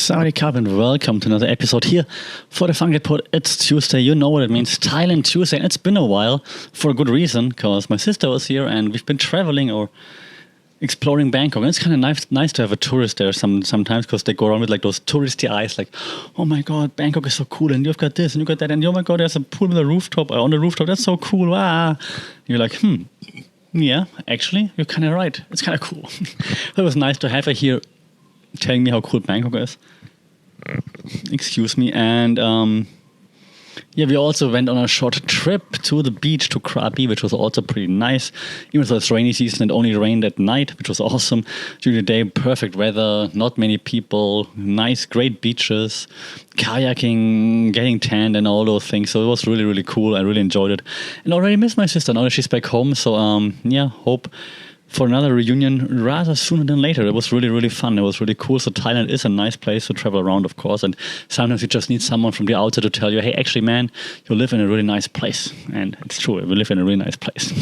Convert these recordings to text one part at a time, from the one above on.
Saudi Cup and welcome to another episode here for the Funky Pod. It's Tuesday, you know what it means, Thailand Tuesday, and it's been a while for a good reason, because my sister was here and we've been traveling or exploring Bangkok, and it's kind of nice to have a tourist there sometimes, because they go around with like those touristy eyes, like, oh my god, Bangkok is so cool, and you've got this and you've got that, and oh my god, there's a pool with a rooftop on the rooftop, that's so cool, wow. You're like, yeah, actually, you're kind of right, it's kind of cool. It was nice to have her here telling me how cool Bangkok is. Excuse me. And we also went on a short trip to the beach, to Krabi, which was also pretty nice. Even though it's rainy season, it only rained at night, which was awesome. During the day, perfect weather, not many people, nice, great beaches, kayaking, getting tanned and all those things. So it was really, really cool. I really enjoyed it. And already miss my sister now that she's back home. So hope for another reunion rather sooner than later. It was really, really fun. It was really cool. So Thailand is a nice place to travel around, of course. And sometimes you just need someone from the outside to tell you, hey, actually, man, you live in a really nice place. And it's true. We live in a really nice place.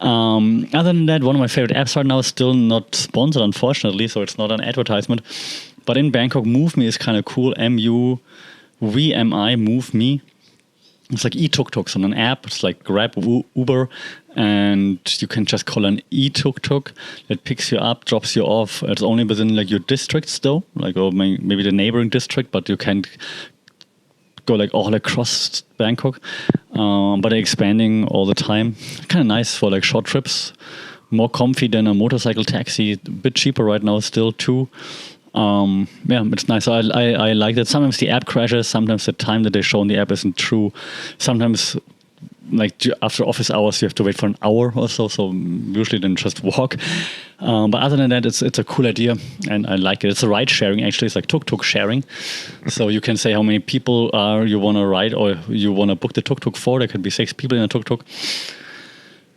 Other than that, one of my favorite apps right now is still not sponsored, unfortunately. So it's not an advertisement. But in Bangkok, MuvMi is kind of cool. MuvMi, MuvMi. It's like e-tuk-tuks on an app. It's like Grab, Uber, and you can just call an e-tuk-tuk that picks you up, drops you off. It's only within like your districts though, like or maybe the neighboring district, but you can't go like all across Bangkok. But they're expanding all the time. Kind of nice for like short trips. More comfy than a motorcycle taxi. A bit cheaper right now still too. It's nice. So I like that. Sometimes the app crashes. Sometimes the time that they show in the app isn't true. Sometimes, like after office hours, you have to wait for an hour or so. So usually then just walk. But other than that, it's a cool idea, and I like it. It's a ride sharing actually. It's like tuk-tuk sharing. So you can say how many people you want to ride or you want to book the tuk-tuk for. There could be 6 people in a tuk-tuk.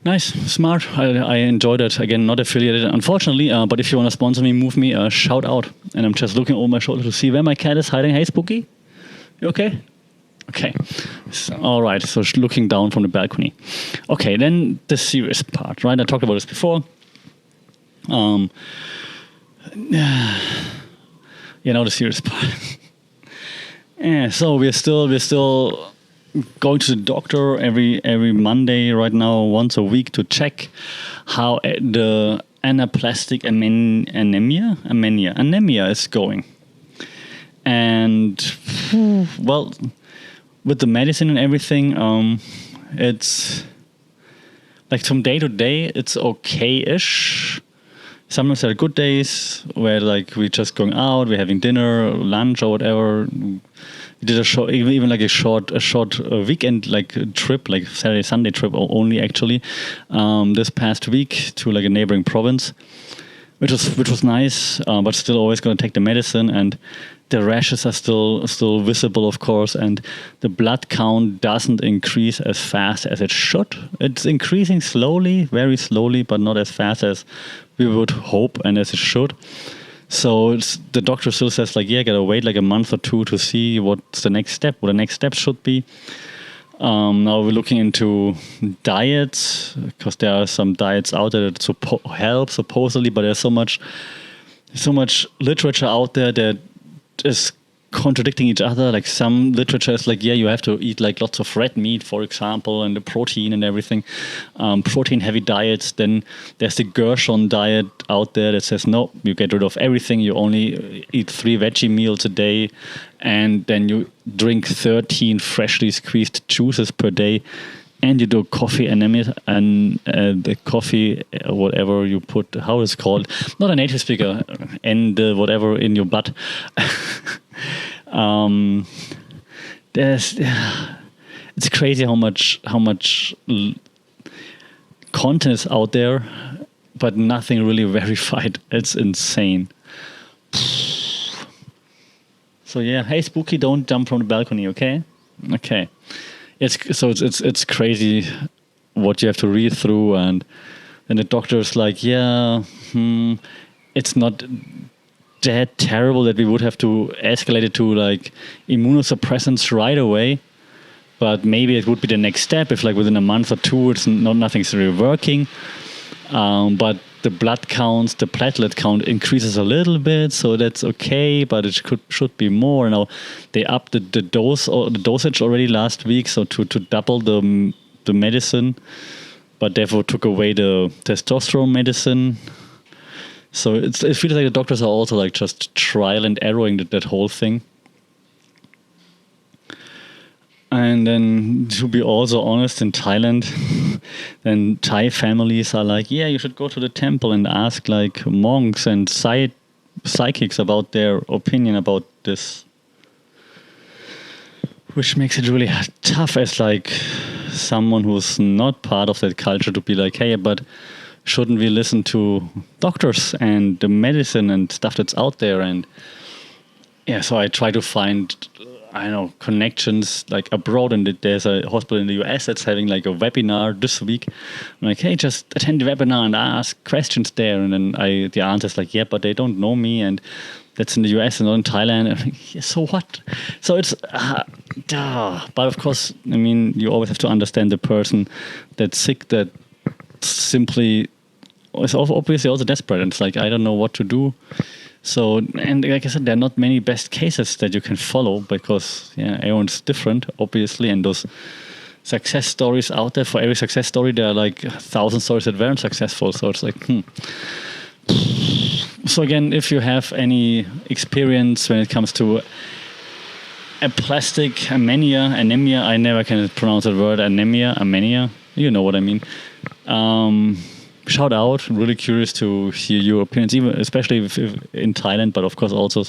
Nice, smart. I enjoyed it. Again, not affiliated, unfortunately. But if you want to sponsor me, MuvMi, shout out. And I'm just looking over my shoulder to see where my cat is hiding. Hey, Spooky, you okay? Okay. So, all right. So looking down from the balcony. Okay, then the serious part, right? I talked about this before. The serious part. So we're still going to the doctor every Monday right now, once a week, to check how the aplastic anemia is going. And well, with the medicine and everything, it's like from day to day it's okay-ish. Sometimes there are good days where like we're just going out, we're having dinner, lunch or whatever. We did even like a short weekend like trip, like Saturday Sunday trip only actually, this past week to like a neighboring province, which was nice, but still always going to take the medicine, and the rashes are still visible, of course, and the blood count doesn't increase as fast as it should. It's increasing slowly, very slowly, but not as fast as we would hope and as it should. So the doctor still says like, yeah, gotta wait like a month or 2 to see what's the next step, what the next step should be. Now we're looking into diets, because there are some diets out there that help supposedly, but there's so much literature out there that is contradicting each other. Like some literature is like, yeah, you have to eat like lots of red meat, for example, and the protein and everything, protein heavy diets. Then there's the Gershon diet out there that says no, you get rid of everything, you only eat 3 veggie meals a day, and then you drink 13 freshly squeezed juices per day, and you do coffee anemia, and the coffee, whatever you put, how it's called, not a native speaker, and whatever in your butt. It's crazy how much content is out there, but nothing really verified. It's insane. So yeah, hey Spooky, don't jump from the balcony, okay? Okay. It's crazy what you have to read through, and then the doctor's like, yeah, it's not that terrible that we would have to escalate it to like immunosuppressants right away, but maybe it would be the next step if like within a month or 2 nothing's really working. But the blood counts, the platelet count increases a little bit, so that's okay, but it should be more. Now they upped the dosage already last week, so to double the medicine, but therefore took away the testosterone medicine. So it feels like the doctors are also like just trial and erroring that whole thing. And then, to be also honest, in Thailand, then Thai families are like, yeah, you should go to the temple and ask like monks and psychics about their opinion about this. Which makes it really tough as like someone who's not part of that culture to be like, hey, but shouldn't we listen to doctors and the medicine and stuff that's out there? And yeah, so I try to find, I don't know, connections like abroad, and there's a hospital in the US that's having like a webinar this week. I'm like, hey, just attend the webinar and ask questions there. And then the answer is like, yeah, but they don't know me, and that's in the US and not in Thailand. And I'm like, yeah, so what? So it's, but of course, I mean, you always have to understand the person that's sick, that simply is obviously also desperate. And it's like, I don't know what to do. So, and like I said, there are not many best cases that you can follow because everyone's different, obviously, and those success stories out there, for every success story, there are like 1,000 stories that weren't successful. So it's like, So again, if you have any experience when it comes to aplastic anemia, I never can pronounce that word, anemia, you know what I mean. Shout out, really curious to hear your opinions, even especially if in Thailand, but of course also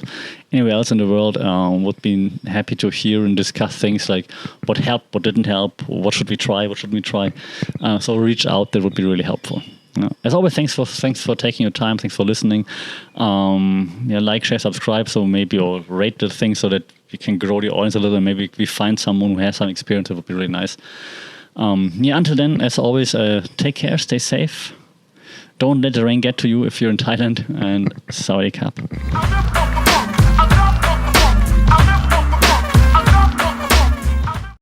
anywhere else in the world. Would be happy to hear and discuss things like what helped, what didn't help, what should we try, what shouldn't we try. So reach out, that would be really helpful. As always, thanks for taking your time, thanks for listening. Like, share, subscribe, so maybe or rate the thing so that we can grow the audience a little, and maybe we find someone who has some experience. It would be really nice. Until then, as always, take care, stay safe. Don't let the rain get to you if you're in Thailand, and Sawadee Krap.